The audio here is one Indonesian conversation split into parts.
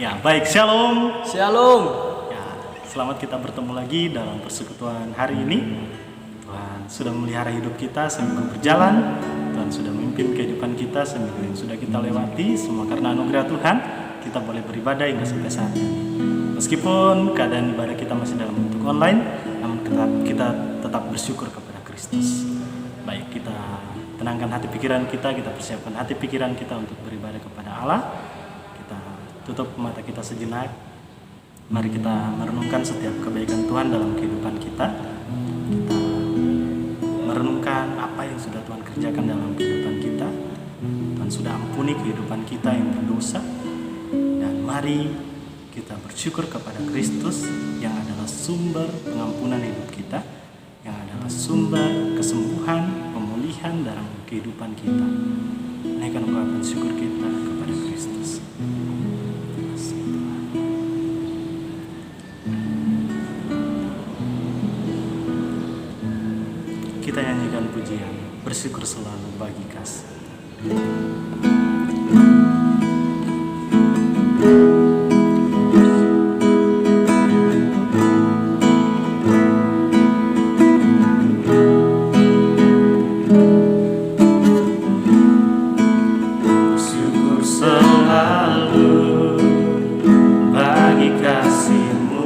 Ya, baik, shalom. Shalom. Ya, selamat kita bertemu lagi dalam persekutuan hari ini. Tuhan sudah memelihara hidup kita seminggu berjalan. Tuhan sudah memimpin kehidupan kita seminggu yang sudah kita lewati. Semua karena anugerah Tuhan, kita boleh beribadah hingga sampai saat ini. Meskipun keadaan ibadah kita masih dalam bentuk online, namun kita tetap bersyukur kepada Kristus. Baik, kita tenangkan hati pikiran kita persiapkan hati pikiran kita untuk beribadah kepada Allah. Tutup mata kita sejenak. Mari kita merenungkan setiap kebaikan Tuhan dalam kehidupan kita. Kita merenungkan apa yang sudah Tuhan kerjakan dalam kehidupan kita. Tuhan sudah ampuni kehidupan kita yang berdosa. Dan mari kita bersyukur kepada Kristus yang adalah sumber pengampunan hidup kita, yang adalah sumber kesembuhan, pemulihan dalam kehidupan kita. Naikkan ungkapan syukur kita kepada Kristus. Kita nyanyikan pujian, bersyukur selalu bagi kasih. Bersyukur selalu bagi kasih-Mu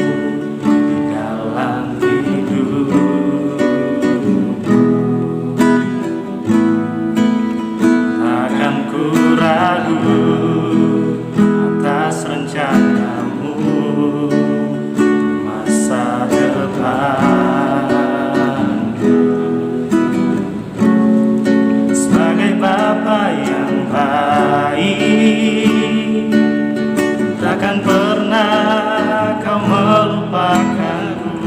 di dalam hidup. Ragu atas rencana-Mu masa depanku. Sebagai Bapa yang baik, takkan pernah Kau melupakanku.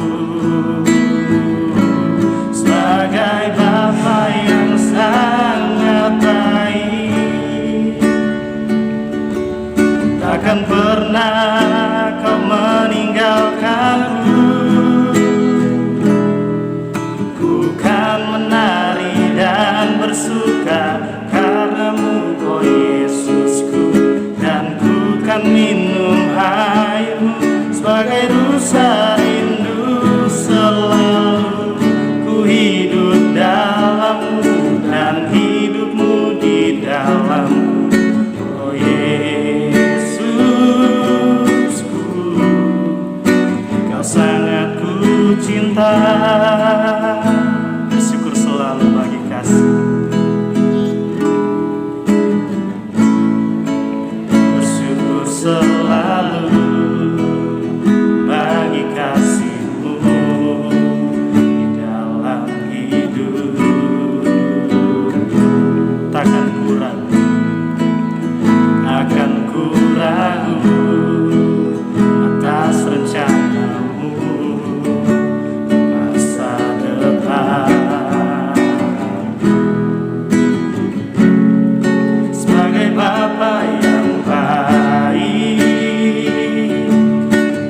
Sebagai Bapa yang sangat baik, takkan pernah Kau meninggalkanku. Ku kan menari dan bersuka karena-Mu, oh Yesusku, dan ku kan minum air-Mu sebagai rusa rindu. Selalu ku hidup dalam-Mu dan hidup-Mu di dalam-Mu, oh Yesusku. Kau sangat ku cinta. Bersyukur selalu bagi kasih. Bersyukur selalu bagi kasih-Mu di dalam hidup. Takkan ku ragu, akan ku ragu atas rencana-Mu masa depan. Sebagai Bapa yang baik,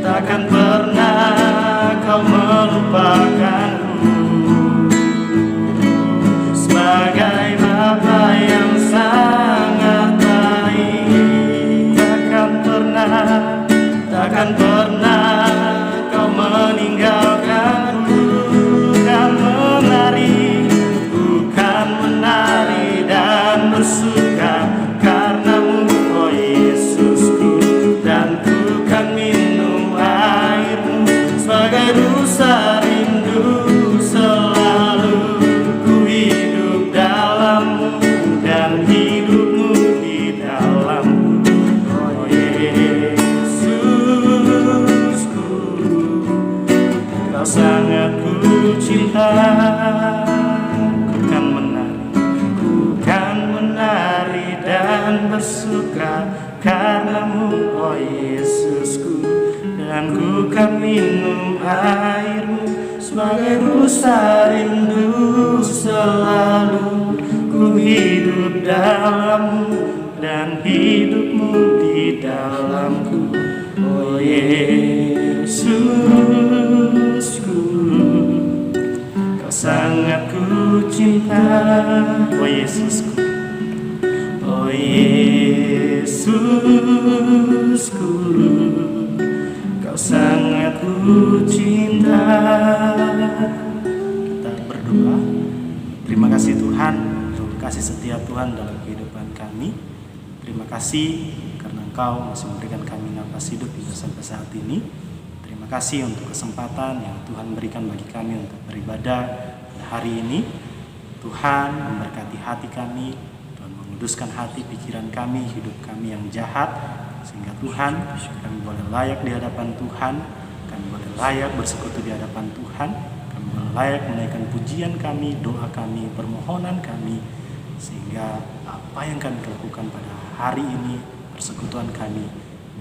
takkan pernah Kau melupakanku. Sebagai Bapa yang sangat baik, takkan pernah Kau meninggalkanku. Kan menari, bukan menari dan bersuka karena-Mu, oh Yesusku, dan ku kan minum air-Mu sebagai rusa rindu. Selalu ku hidup dalam-Mu dan hidup-Mu di dalam-Mu, oh Yesusku. Kau sangat ku cinta. Ku kan menari dan bersuka karena-Mu, oh Yesusku, dan ku kan minum air-Mu sebagai rusa rindu. Selalu ku hidup dalam-Mu dan hidup-Mu di dalamku, oh Yesusku. Kau sangat ku cinta, oh Yesusku, oh Yesus. Yesusku, Kau sangat ku cinta. Kita berdoa. Terima kasih Tuhan untuk kasih setia Tuhan dalam kehidupan kami. Terima kasih karena Engkau masih memberikan kami nafas hidup hingga sampai saat ini. Terima kasih untuk kesempatan yang Tuhan berikan bagi kami untuk beribadah pada hari ini. Tuhan memberkati hati kami, Tuhan menguduskan hati pikiran kami, hidup kami yang jahat, sehingga Tuhan kami boleh layak di hadapan Tuhan, kami boleh layak bersekutu di hadapan Tuhan, kami boleh layak menaikkan pujian kami, doa kami, permohonan kami, sehingga apa yang kami lakukan pada hari ini, persekutuan kami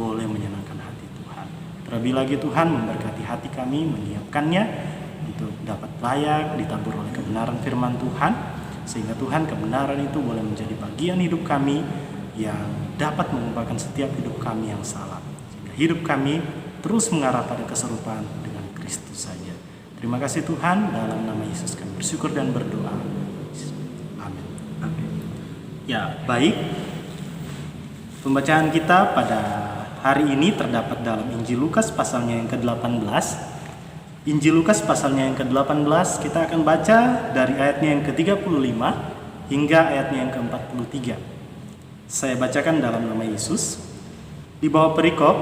boleh menyenangkan hati Tuhan. Terlebih lagi Tuhan memberkati hati kami, menyiapkannya untuk dapat layak ditabur oleh kebenaran firman Tuhan, sehingga Tuhan kebenaran itu boleh menjadi bagian hidup kami yang dapat mengubahkan setiap hidup kami yang salah, sehingga hidup kami terus mengarah pada keserupaan dengan Kristus saja. Terima kasih Tuhan, dalam nama Yesus kami bersyukur dan berdoa. Amin. Amin. Ya, baik. Pembacaan kita pada hari ini terdapat dalam Injil Lukas pasalnya yang ke-18. Injil Lukas pasalnya yang ke-18 kita akan baca dari ayatnya yang ke-35 hingga ayatnya yang ke-43. Saya bacakan dalam nama Yesus. Di bawah perikop,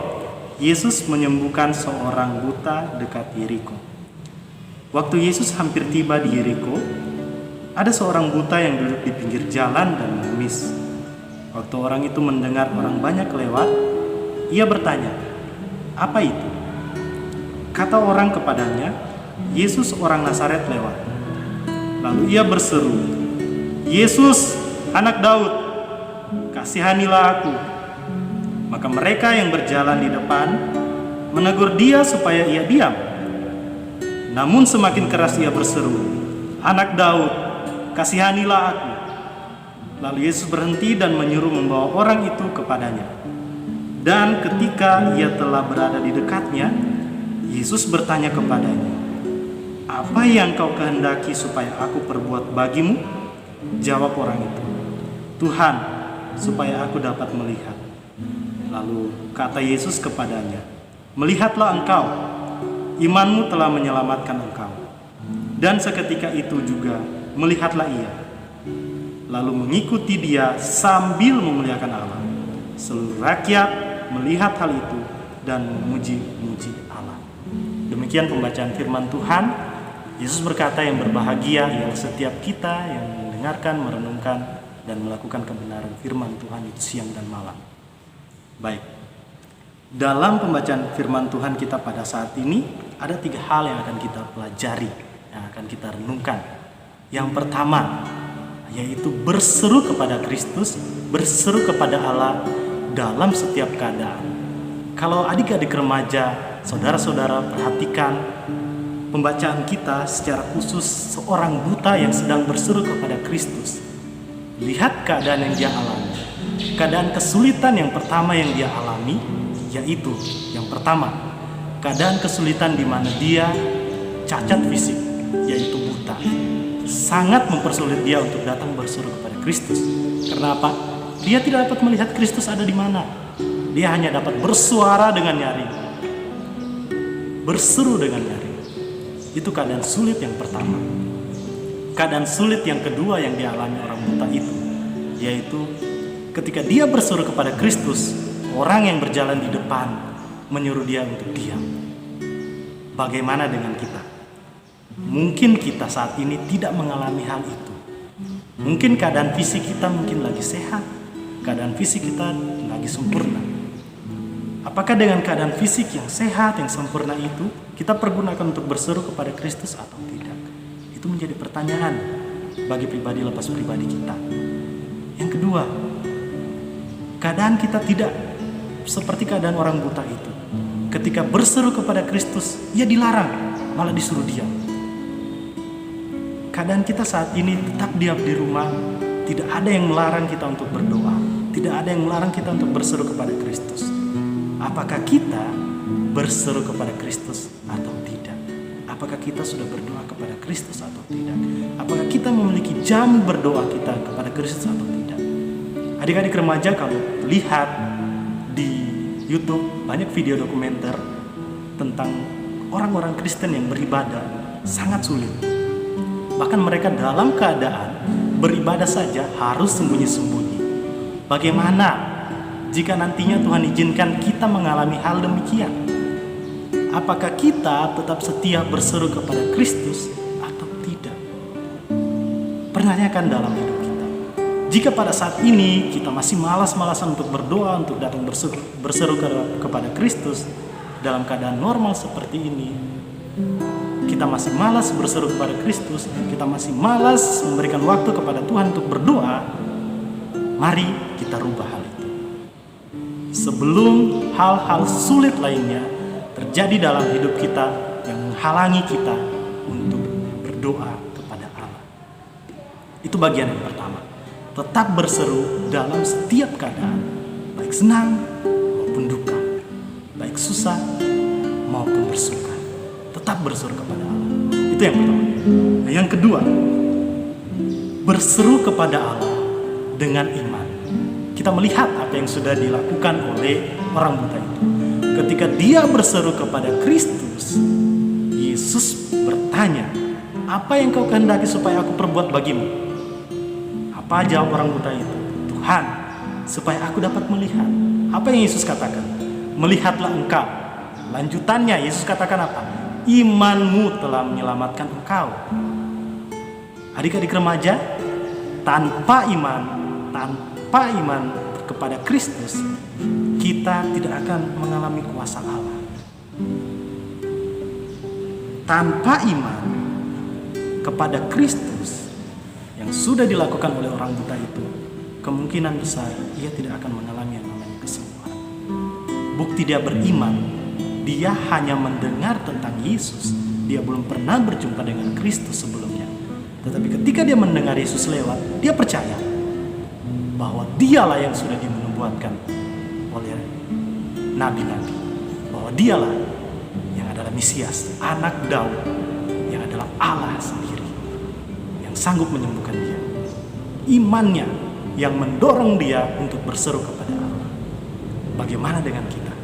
Yesus menyembuhkan seorang buta dekat Yeriko. Waktu Yesus hampir tiba di Yeriko, ada seorang buta yang duduk di pinggir jalan dan mengemis. Waktu orang itu mendengar orang banyak lewat, ia bertanya, "Apa itu?" Kata orang kepadanya, "Yesus orang Nazaret lewat." Lalu ia berseru, "Yesus, anak Daud, kasihanilah aku." Maka mereka yang berjalan di depan menegur dia supaya ia diam. Namun semakin keras ia berseru, "Anak Daud, kasihanilah aku." Lalu Yesus berhenti dan menyuruh membawa orang itu kepadanya. Dan ketika ia telah berada di dekatnya, Yesus bertanya kepadanya, "Apa yang kau kehendaki supaya aku perbuat bagimu?" Jawab orang itu, "Tuhan, supaya aku dapat melihat." Lalu kata Yesus kepadanya, "Melihatlah engkau, imanmu telah menyelamatkan engkau." Dan seketika itu juga melihatlah ia, lalu mengikuti dia sambil memuliakan Allah. Seluruh rakyat melihat hal itu dan memuji-muji Allah. Demikian pembacaan firman Tuhan. Yesus berkata, yang berbahagia ialah setiap kita yang mendengarkan, merenungkan, dan melakukan kebenaran firman Tuhan itu siang dan malam. Baik, dalam pembacaan firman Tuhan kita pada saat ini ada 3 hal yang akan kita pelajari, yang akan kita renungkan. Yang pertama, yaitu berseru kepada Kristus, berseru kepada Allah dalam setiap keadaan. Kalau adik-adik remaja, saudara-saudara perhatikan pembacaan kita secara khusus seorang buta yang sedang berseru kepada Kristus. Lihat keadaan yang dia alami. Keadaan kesulitan yang pertama yang dia alami, yaitu yang pertama, keadaan kesulitan di mana dia cacat fisik, yaitu buta. Sangat mempersulit dia untuk datang berseru kepada Kristus. Karena apa? Dia tidak dapat melihat Kristus ada di mana. Dia hanya dapat bersuara dengan nyaring, berseru dengan nyaring. Itu keadaan sulit yang pertama. Keadaan sulit yang kedua yang dialami orang buta itu, yaitu ketika dia berseru kepada Kristus, orang yang berjalan di depan menyuruh dia untuk diam. Bagaimana dengan kita? Mungkin kita saat ini tidak mengalami hal itu. Mungkin keadaan fisik kita mungkin lagi sehat, keadaan fisik kita lagi sempurna. Apakah dengan keadaan fisik yang sehat, yang sempurna itu kita pergunakan untuk berseru kepada Kristus atau tidak? Itu menjadi pertanyaan bagi pribadi lepas pribadi kita. Yang kedua, keadaan kita tidak seperti keadaan orang buta itu. Ketika berseru kepada Kristus, ia dilarang, malah disuruh diam. Keadaan kita saat ini tetap diam di rumah, tidak ada yang melarang kita untuk berdoa, tidak ada yang melarang kita untuk berseru kepada Kristus. Apakah kita berseru kepada Kristus atau tidak? Apakah kita sudah berdoa kepada Kristus atau tidak? Apakah kita memiliki jam berdoa kita kepada Kristus atau tidak? Adik-adik remaja, kalau lihat di YouTube banyak video dokumenter tentang orang-orang Kristen yang beribadah sangat sulit. Bahkan mereka dalam keadaan beribadah saja harus sembunyi-sembunyi. Bagaimana jika nantinya Tuhan izinkan kita mengalami hal demikian? Apakah kita tetap setia berseru kepada Kristus atau tidak? Pertanyakan dalam hidup kita. Jika pada saat ini kita masih malas-malasan untuk berdoa, untuk datang berseru kepada Kristus dalam keadaan normal seperti ini, kita masih malas berseru kepada Kristus, kita masih malas memberikan waktu kepada Tuhan untuk berdoa, mari kita rubah hal itu. Sebelum hal-hal sulit lainnya terjadi dalam hidup kita yang menghalangi kita untuk berdoa kepada Allah. Itu bagian yang pertama. Tetap berseru dalam setiap keadaan, baik senang maupun duka, baik susah maupun bersuka. Tetap berseru kepada Allah. Itu yang pertama. Nah, yang kedua, berseru kepada Allah dengan iman. Kita melihat apa yang sudah dilakukan oleh orang buta itu. Ketika dia berseru kepada Kristus, Yesus bertanya, "Apa yang kau kehendaki supaya aku perbuat bagimu?" Apa jawab orang buta itu? "Tuhan, supaya aku dapat melihat." Apa yang Yesus katakan? "Melihatlah engkau." Lanjutannya Yesus katakan apa? "Imanmu telah menyelamatkan engkau." Adik-adik remaja, tanpa iman kepada Kristus, kita tidak akan mengalami kuasa Allah. Tanpa iman kepada Kristus yang sudah dilakukan oleh orang buta itu, kemungkinan besar ia tidak akan mengalami yang namanya kesembuhan. Bukti dia beriman, dia hanya mendengar tentang Yesus. Dia belum pernah berjumpa dengan Kristus sebelumnya. Tetapi ketika dia mendengar Yesus lewat, dia percaya bahwa dialah yang sudah dinubuatkan oleh nabi-nabi. Bahwa dialah yang adalah Mesias, anak Daud, yang adalah Allah sendiri, yang sanggup menyembuhkan dia. Imannya yang mendorong dia untuk berseru kepada Allah. Bagaimana dengan kita?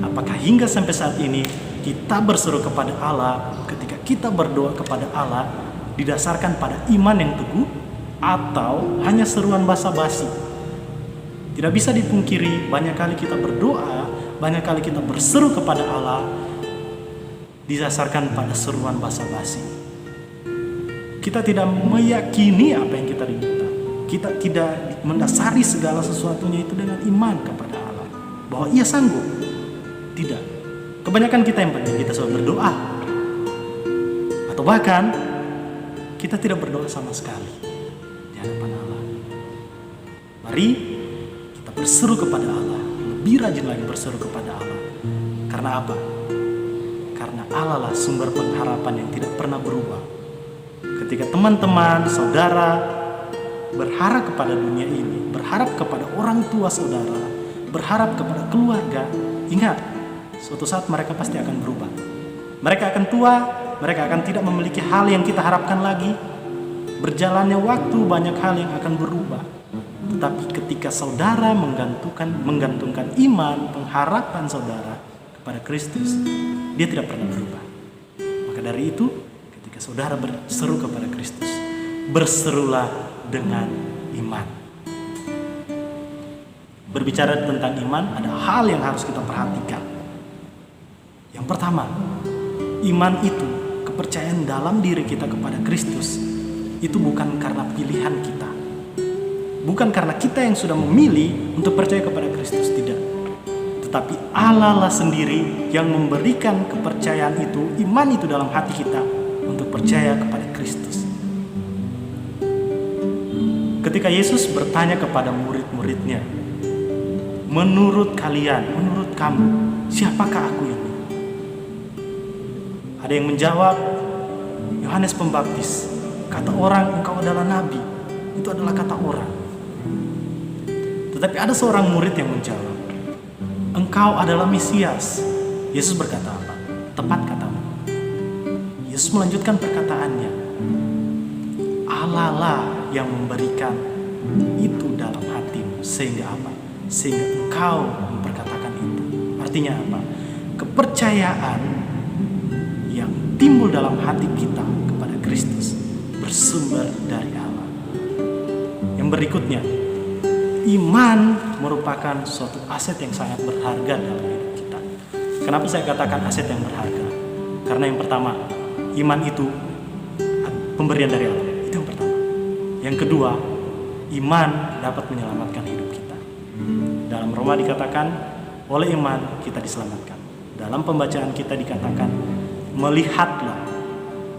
Apakah hingga sampai saat ini kita berseru kepada Allah, ketika kita berdoa kepada Allah didasarkan pada iman yang teguh, atau hanya seruan basa-basi? Tidak bisa dipungkiri, banyak kali kita berdoa, banyak kali kita berseru kepada Allah didasarkan pada seruan basa-basi. Kita tidak meyakini apa yang kita minta. Kita tidak mendasari segala sesuatunya itu dengan iman kepada Allah, bahwa ia sanggup. Tidak. Kebanyakan kita yang penting kita selalu berdoa, atau bahkan kita tidak berdoa sama sekali di hadapan Allah. Mari kita berseru kepada Allah, lebih rajin lagi berseru kepada Allah. Karena apa? Karena Allah lah sumber pengharapan yang tidak pernah berubah. Ketika teman-teman, saudara berharap kepada dunia ini, berharap kepada orang tua saudara, berharap kepada keluarga, ingat, suatu saat mereka pasti akan berubah. Mereka akan tua, mereka akan tidak memiliki hal yang kita harapkan lagi. Berjalannya waktu, banyak hal yang akan berubah. Tetapi ketika saudara menggantungkan iman, pengharapan saudara kepada Kristus, dia tidak pernah berubah. Maka dari itu, ketika saudara berseru kepada Kristus, berserulah dengan iman. Berbicara tentang iman, ada hal yang harus kita perhatikan. Yang pertama, iman itu, kepercayaan dalam diri kita kepada Kristus, itu bukan karena pilihan kita. Bukan karena kita yang sudah memilih untuk percaya kepada Kristus, tidak. Tetapi Allah lah sendiri yang memberikan kepercayaan itu, iman itu dalam hati kita untuk percaya kepada Kristus. Ketika Yesus bertanya kepada murid-muridnya, "Menurut kalian, menurut kamu, siapakah aku ini?" Ada yang menjawab, "Yohanes Pembaptis." Kata orang, "Engkau adalah nabi." Itu adalah kata orang. Tetapi ada seorang murid yang menjawab, "Engkau adalah Mesias." Yesus berkata apa? "Tepat katamu." Yesus melanjutkan perkataannya, Allah lah yang memberikan itu dalam hatimu. Sehingga apa? Sehingga engkau memperkatakan itu. Artinya apa? Kepercayaan yang timbul dalam hati kita kepada Kristus bersumber dari Allah. Yang berikutnya, iman merupakan suatu aset yang sangat berharga dalam hidup kita. Kenapa saya katakan aset yang berharga? Karena yang pertama, iman itu pemberian dari Allah. Itu yang pertama. Yang kedua, iman dapat menyelamatkan hidup kita. Dalam Roma dikatakan, oleh iman kita diselamatkan. Dalam pembacaan kita dikatakan, melihatlah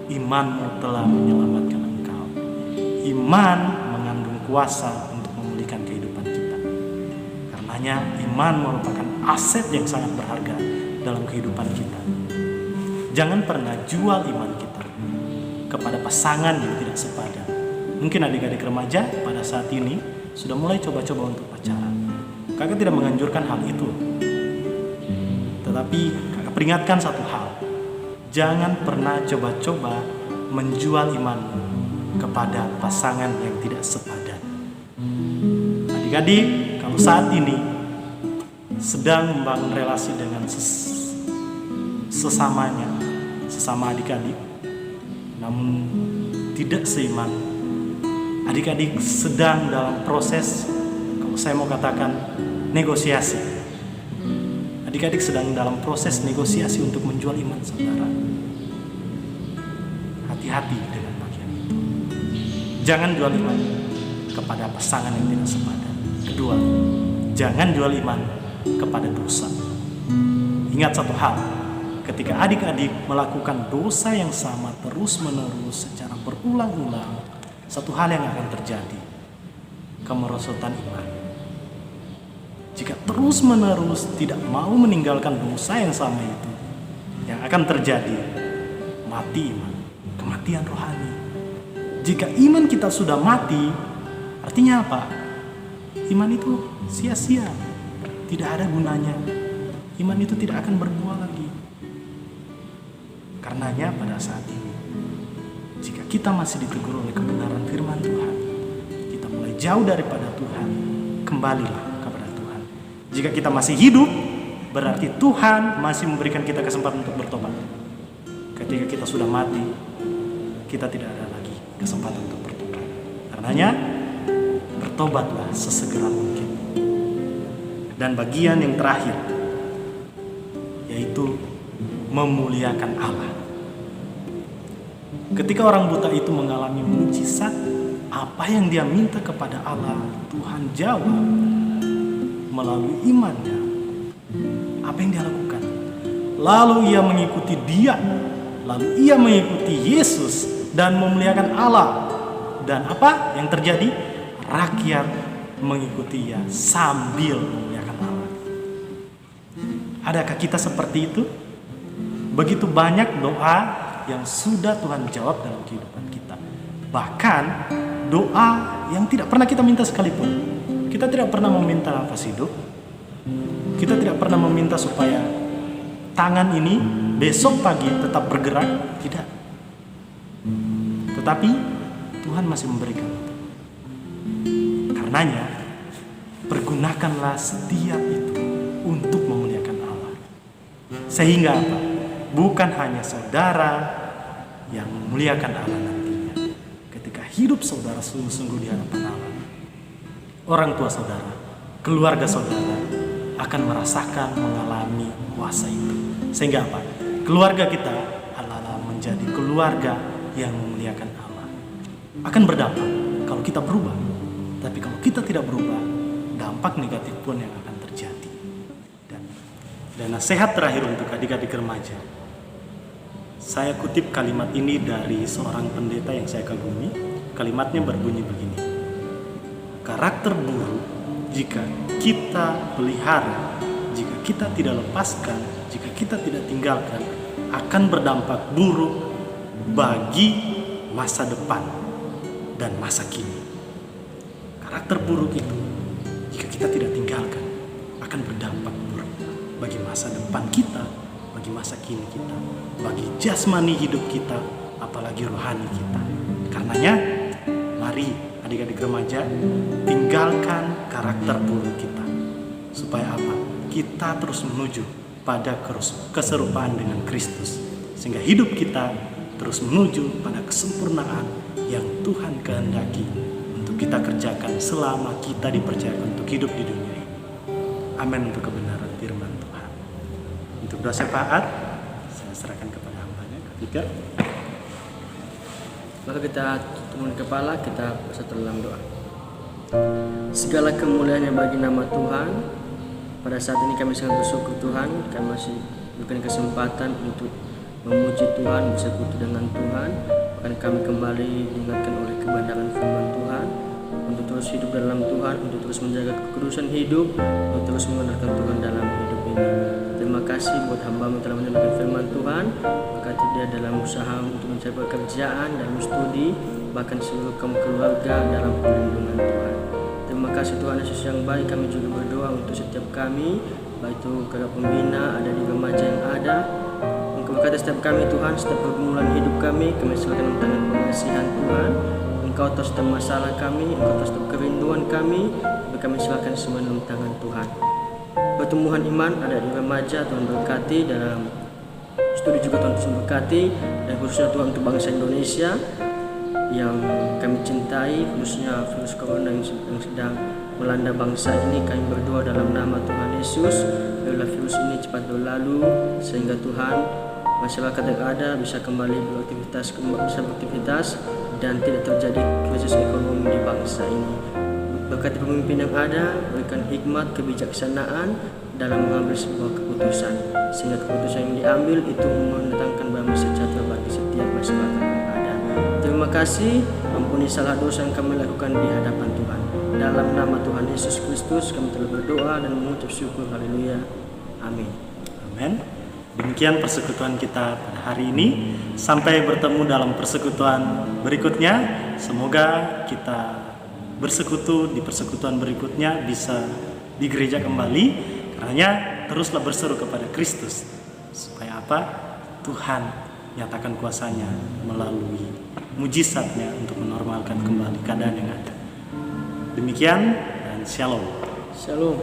imanmu telah menyelamatkan engkau. Iman mengandung kuasa untuk memulihkan kehidupan kita. Karenanya iman merupakan aset yang sangat berharga dalam kehidupan kita. Jangan pernah jual iman kita kepada pasangan yang tidak sepadan. Mungkin adik-adik remaja pada saat ini sudah mulai coba-coba untuk pacaran. Kakak tidak menganjurkan hal itu. Tetapi kakak peringatkan satu hal. Jangan pernah coba-coba menjual imanmu kepada pasangan yang tidak sepadan. Adik-adik, kalau saat ini sedang membangun relasi dengan sesama adik-adik, namun tidak seiman, adik-adik sedang dalam proses, kalau saya mau katakan, negosiasi. Adik-adik sedang dalam proses negosiasi untuk menjual iman saudara. Hati-hati dengan bagian itu. Jangan jual iman kepada pasangan yang tidak sepadan. Kedua, jangan jual iman kepada dosa. Ingat satu hal, ketika adik-adik melakukan dosa yang sama terus-menerus secara berulang-ulang, satu hal yang akan terjadi, kemerosotan iman. Jika terus-menerus tidak mau meninggalkan dosa yang sama itu, yang akan terjadi, mati iman, kematian rohani. Jika iman kita sudah mati, artinya apa? Iman itu sia-sia, tidak ada gunanya. Iman itu tidak akan berbuah lagi. Karenanya pada saat ini, jika kita masih ditegur oleh kebenaran firman Tuhan, kita mulai jauh daripada Tuhan, kembalilah kepada Tuhan. Jika kita masih hidup, berarti Tuhan masih memberikan kita kesempatan untuk bertobat. Ketika kita sudah mati, kita tidak ada lagi kesempatan untuk bertobat. Karenanya, bertobatlah sesegera mungkin. Dan bagian yang terakhir, yaitu memuliakan Allah. Ketika orang buta itu mengalami mujizat, apa yang dia minta kepada Allah, Tuhan jawab melalui imannya. Apa yang dia lakukan? Lalu ia mengikuti dia, lalu ia mengikuti Yesus dan memuliakan Allah. Dan apa yang terjadi? Rakyat mengikuti ia sambil memuliakan Allah. Adakah kita seperti itu? Begitu banyak doa yang sudah Tuhan jawab dalam kehidupan kita. Bahkan doa yang tidak pernah kita minta sekalipun. Kita tidak pernah meminta nafas hidup. Kita tidak pernah meminta supaya tangan ini besok pagi tetap bergerak. Tidak. Tetapi Tuhan masih memberikan itu. Karenanya, pergunakanlah setiap itu untuk memuliakan Allah. Sehingga apa? Bukan hanya saudara yang memuliakan Allah nantinya. Ketika hidup saudara sungguh-sungguh di hadapan Allah, orang tua saudara, keluarga saudara akan merasakan, mengalami kuasa itu. Sehingga apa? Keluarga kita adalah menjadi keluarga yang memuliakan Allah. Akan berdampak kalau kita berubah. Tapi kalau kita tidak berubah, dampak negatif pun yang akan terjadi. Dan nasihat terakhir untuk adik-adik remaja, saya kutip kalimat ini dari seorang pendeta yang saya kagumi. Kalimatnya berbunyi begini: karakter buruk jika kita pelihara, jika kita tidak lepaskan, jika kita tidak tinggalkan, akan berdampak buruk bagi masa depan dan masa kini. Karakter buruk itu, jika kita tidak tinggalkan, akan berdampak buruk bagi masa depan kita, bagi masa kini kita, bagi jasmani hidup kita, apalagi rohani kita. Karenanya, mari adik-adik remaja, tinggalkan karakter buruk kita. Supaya apa? Kita terus menuju pada keserupaan dengan Kristus, sehingga hidup kita terus menuju pada kesempurnaan yang Tuhan kehendaki untuk kita kerjakan selama kita dipercayakan untuk hidup di dunia ini. Amin untuk kebenaran firman Tuhan. Untuk doa syafaat, saya serahkan kepada hambanya, Kak. Maka kita tundukkan kepala, kita bersatu dalam doa. Segala kemuliaan yang bagi nama Tuhan. Pada saat ini kami sangat bersyukur Tuhan, kami masih diberikan kesempatan untuk memuji Tuhan, bersekutu dengan Tuhan. Bahkan kami kembali diingatkan oleh kebenaran firman Tuhan untuk terus hidup dalam Tuhan, untuk terus menjaga kekudusan hidup, untuk terus mengandalkan Tuhan dalam hidup ini. Terima kasih buat hamba-Mu telah menyampaikan firman Tuhan. Berkati dia dalam usaha untuk mencari pekerjaan, dalam studi, bahkan seluruh kaum keluarga dalam perlindungan Tuhan. Terima kasih Tuhan Yesus yang baik. Kami juga berdoa untuk setiap kami, baik itu kakak pembina, ada di remaja yang ada. Engkau berkati setiap kami Tuhan, setiap pergumulan hidup kami serahkan dalam tangan pengasihan Tuhan. Engkau tahu setiap masalah kami, Engkau tahu setiap kerinduan kami serahkan semua dalam tangan Tuhan. Pertumbuhan iman ada di remaja, Tuhan berkati, dalam studi juga Tuhan berkati, dan khususnya Tuhan untuk bangsa Indonesia yang kami cintai, khususnya virus corona yang sedang melanda bangsa ini. Kami berdoa dalam nama Tuhan Yesus, biarlah virus ini cepat berlalu, sehingga Tuhan, masyarakat yang ada bisa kembali beraktivitas dan tidak terjadi krisis ekonomi di bangsa ini. Berkati pemimpin yang ada, berikan hikmat, kebijaksanaan dalam mengambil sebuah keputusan, sehingga keputusan yang diambil itu mendatangkan damai sejahtera bagi setiap masyarakat yang ada. Terima kasih, ampuni salah dosa yang kami lakukan di hadapan Tuhan. Dalam nama Tuhan Yesus Kristus kami telah berdoa dan mengucap syukur. Haleluya. Amin. Amin. Demikian persekutuan kita pada hari ini. Sampai bertemu dalam persekutuan berikutnya. Semoga kita bersekutu di persekutuan berikutnya bisa di gereja kembali. Karenanya teruslah berseru kepada Kristus. Supaya apa? Tuhan nyatakan kuasanya melalui mujizatnya untuk menormalkan kembali keadaan yang ada. Demikian dan shalom. Shalom.